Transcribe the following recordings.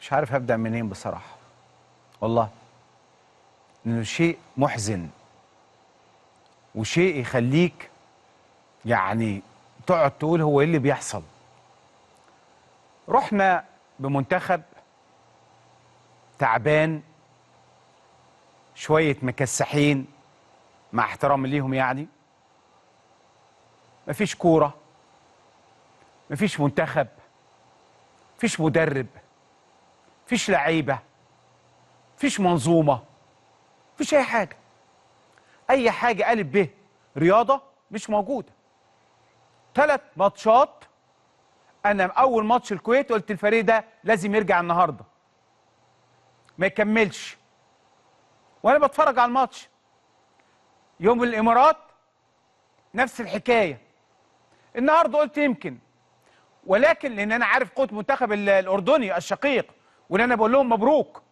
مش عارف هبدأ منين بصراحة. والله إنه شيء محزن وشيء يخليك يعني تقعد تقول هو إيه اللي بيحصل. رحنا بمنتخب تعبان، شوية مكسحين مع احترامي ليهم، يعني مفيش كورة، مفيش منتخب، مفيش مدرب، مفيش لعيبة، مفيش منظومة، مفيش أي حاجة. أي حاجة ألف ب رياضة مش موجودة. 3 ماتشات، أنا أول ماتش الكويت قلت الفريق ده لازم يرجع النهاردة ما يكملش، وأنا بتفرج على الماتش. يوم الإمارات نفس الحكاية. النهاردة قلت يمكن، ولكن لأن أنا عارف قوة المنتخب الأردني الشقيق، وإن أنا بقول لهم مبروك.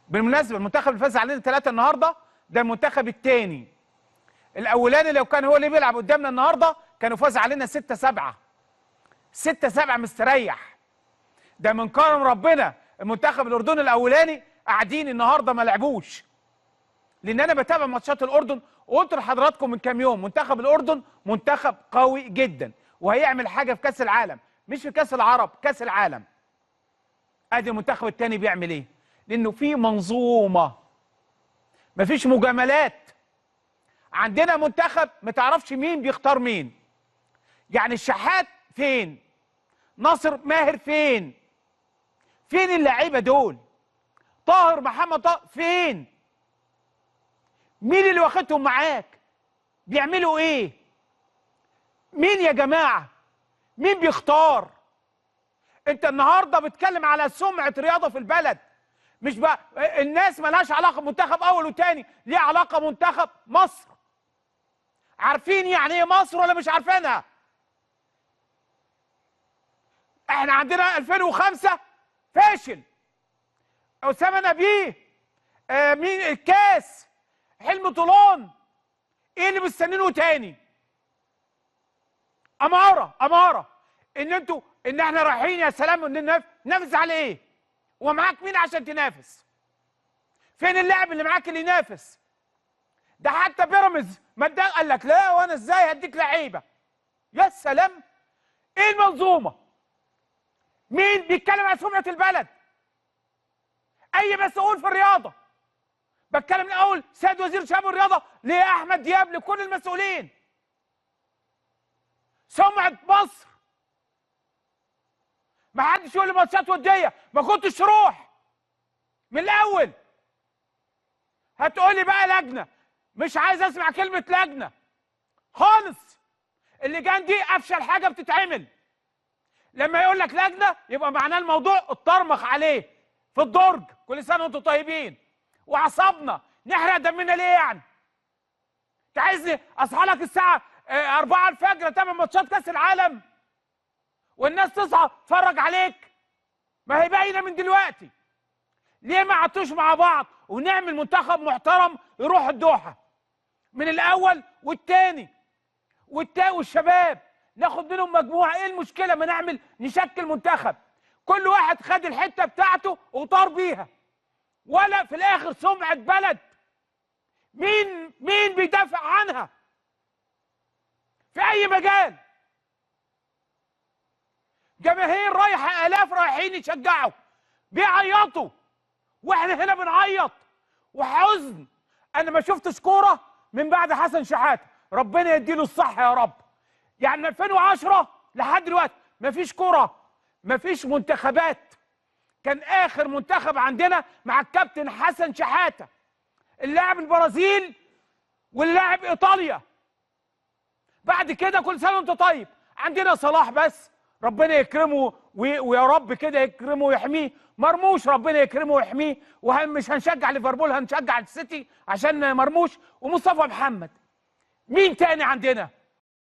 بالمناسبة المنتخب اللي فاز علينا 3 النهاردة ده المنتخب الثاني. الأولاني لو كان هو اللي بيلعب قدامنا النهاردة كانوا فاز علينا 6-7 6-7 مستريح. ده من كرم ربنا المنتخب الأردني الأولاني قاعدين النهاردة ما لعبوش، لأن أنا بتابع ماتشات الأردن وقلت لحضراتكم من كام يوم منتخب الأردن منتخب قوي جدا وهيعمل حاجة في كأس العالم، مش في كأس العرب، كأس العالم. ادي المنتخب الثاني بيعمل ايه؟ لانه في منظومه، مفيش مجاملات. عندنا منتخب ما تعرفش مين بيختار مين. يعني الشحات فين؟ ناصر ماهر فين؟ فين اللعيبه دول؟ طاهر محمد طاهر فين؟ مين اللي واخدهم معاك؟ بيعملوا ايه؟ مين يا جماعه؟ مين بيختار؟ انت النهارده بتتكلم على سمعه رياضه في البلد. مش بقى الناس مالهاش علاقه بمنتخب اول وثاني، ليه علاقه منتخب مصر. عارفين يعني ايه مصر ولا مش عارفينها؟ احنا عندنا 2005 فاشل، اسامه نبيه، مين الكاس، حلم طولان. ايه اللي مستنينه تاني؟ اماره ان احنا رايحين يا سلام ننافس على ايه؟ ومعاك مين عشان تنافس؟ فين اللاعب اللي معاك اللي ينافس؟ ده حتى بيراميدز ما قال لك لا، وانا ازاي هديك لعيبه؟ يا سلام، ايه المنظومه؟ مين بيتكلم عن سمعه البلد؟ اي مسؤول في الرياضه. بتكلم من اول سيد وزير شباب الرياضه لاحمد دياب لكل المسؤولين. سمعه مصر. ما حدش يقول لي ماتشات وديه، ما كنتش تروح من الاول. هتقولي بقى لجنه، مش عايز اسمع كلمه لجنه خالص. اللجان دي افشل حاجه بتتعمل. لما يقول لك لجنه يبقى معناه الموضوع اتطرمخ عليه في الدرج. كل سنه وانتم طيبين. وعصبنا نحرق دمنا ليه يعني؟ انت عايزني اصحى لك الساعه 4 الفجر اتابع ماتشات كاس العالم والناس تصحى تتفرج عليك؟ ما هي باينه من دلوقتي. ليه ما قعدتوش مع بعض ونعمل منتخب محترم يروح الدوحه من الاول والتاني والشباب ناخد منهم مجموعه؟ ايه المشكله ما نشكل منتخب كل واحد خد الحته بتاعته وطار بيها؟ ولا في الاخر سمعه بلد مين بيدافع عنها في اي مجال؟ جماهير رايحه، الاف رايحين يشجعوا بيعيطوا واحنا هنا بنعيط وحزن. انا ما شفتش كوره من بعد حسن شحاته، ربنا يديله الصحه يا رب. يعني من 2010 لحد دلوقتي ما فيش كوره، ما فيش منتخبات. كان اخر منتخب عندنا مع الكابتن حسن شحاته، اللاعب البرازيل واللاعب ايطاليا. بعد كده كل سنه وانت طيب. عندنا صلاح بس، ربنا يكرمه ويا رب كده يكرمه ويحميه. مرموش ربنا يكرمه ويحميه، ومش هنشجع ليفربول، هنشجع السيتي عشان مرموش. ومصطفى محمد. مين تاني عندنا؟